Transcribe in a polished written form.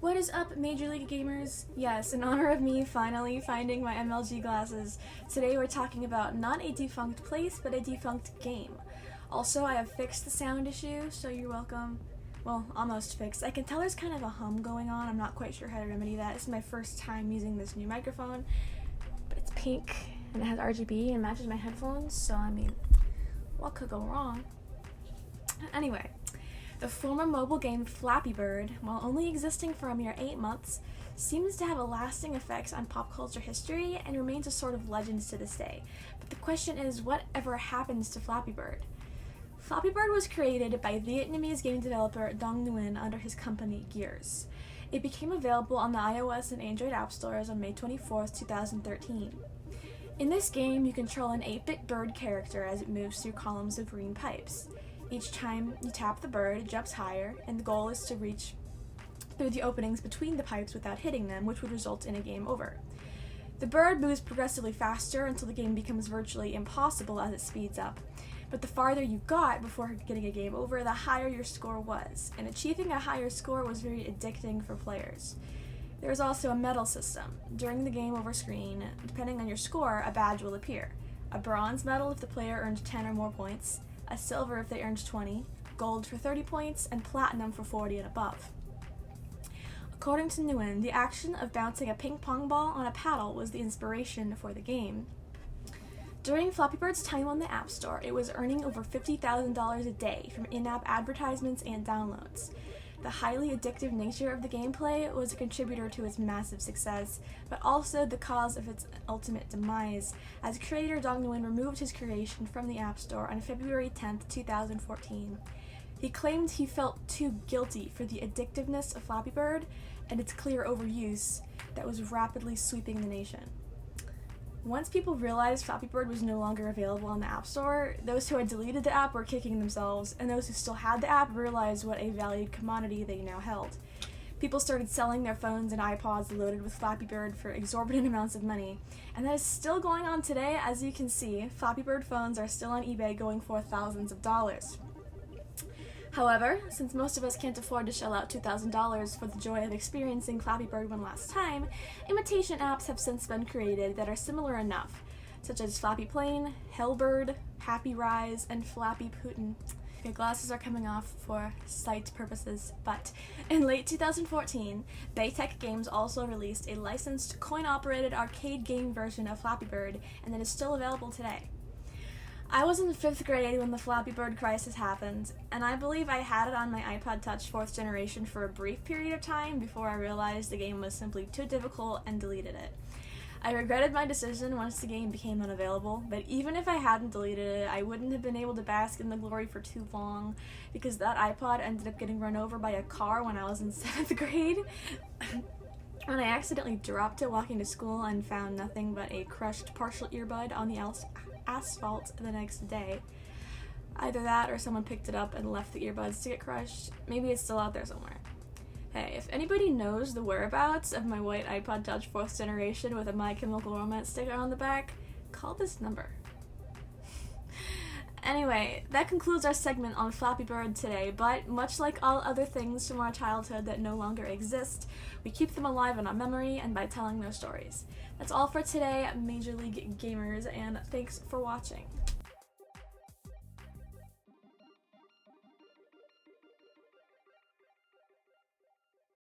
What is up, Major League Gamers? Yes, in honor of me finally finding my MLG glasses, today we're talking about not a defunct place, but a defunct game. Also, I have fixed the sound issue, so you're welcome. Well, almost fixed. I can tell there's kind of a hum going on. I'm not quite sure how to remedy that. This is my first time using this new microphone, but it's pink and it has RGB and matches my headphones, so I mean, what could go wrong? Anyway. The former mobile game Flappy Bird, while only existing for a mere 8 months, seems to have a lasting effect on pop culture history and remains a sort of legend to this day. But the question is, what ever happens to Flappy Bird? Flappy Bird was created by Vietnamese game developer Dong Nguyen under his company Gears. It became available on the iOS and Android app stores on May 24, 2013. In this game, you control an 8-bit bird character as it moves through columns of green pipes. Each time you tap the bird, it jumps higher, and the goal is to reach through the openings between the pipes without hitting them, which would result in a game over. The bird moves progressively faster until the game becomes virtually impossible as it speeds up. But the farther you got before getting a game over, the higher your score was, and achieving a higher score was very addicting for players. There is also a medal system. During the game over screen, depending on your score, a badge will appear. A bronze medal if the player earned 10 or more points, a silver if they earned 20, gold for 30 points, and platinum for 40 and above. According to Nguyen, the action of bouncing a ping pong ball on a paddle was the inspiration for the game. During Flappy Bird's time on the App Store, it was earning over $50,000 a day from in-app advertisements and downloads. The highly addictive nature of the gameplay was a contributor to its massive success, but also the cause of its ultimate demise, as creator Dong Nguyen removed his creation from the App Store on February 10, 2014. He claimed he felt too guilty for the addictiveness of Flappy Bird and its clear overuse that was rapidly sweeping the nation. Once people realized Flappy Bird was no longer available on the App Store, those who had deleted the app were kicking themselves, and those who still had the app realized what a valued commodity they now held. People started selling their phones and iPods loaded with Flappy Bird for exorbitant amounts of money, and that is still going on today. As you can see, Flappy Bird phones are still on eBay going for thousands of dollars. However, since most of us can't afford to shell out $2,000 for the joy of experiencing Flappy Bird one last time, imitation apps have since been created that are similar enough, such as Flappy Plane, Hellbird, Happy Rise, and Flappy Putin. Your glasses are coming off for sight purposes, but in late 2014, Baytech Games also released a licensed, coin-operated arcade game version of Flappy Bird, and it is still available today. I was in 5th grade when the Flappy Bird crisis happened, and I believe I had it on my iPod Touch 4th generation for a brief period of time before I realized the game was simply too difficult and deleted it. I regretted my decision once the game became unavailable, but even if I hadn't deleted it, I wouldn't have been able to bask in the glory for too long, because that iPod ended up getting run over by a car when I was in 7th grade. When I accidentally dropped it walking to school and found nothing but a crushed partial earbud on the asphalt the next day. Either that or someone picked it up and left the earbuds to get crushed. Maybe it's still out there somewhere. Hey, if anybody knows the whereabouts of my white iPod Touch 4th generation with a My Chemical Romance sticker on the back, call this number. Anyway, that concludes our segment on Flappy Bird today, but much like all other things from our childhood that no longer exist, we keep them alive in our memory and by telling their stories. That's all for today, Major League Gamers, and thanks for watching.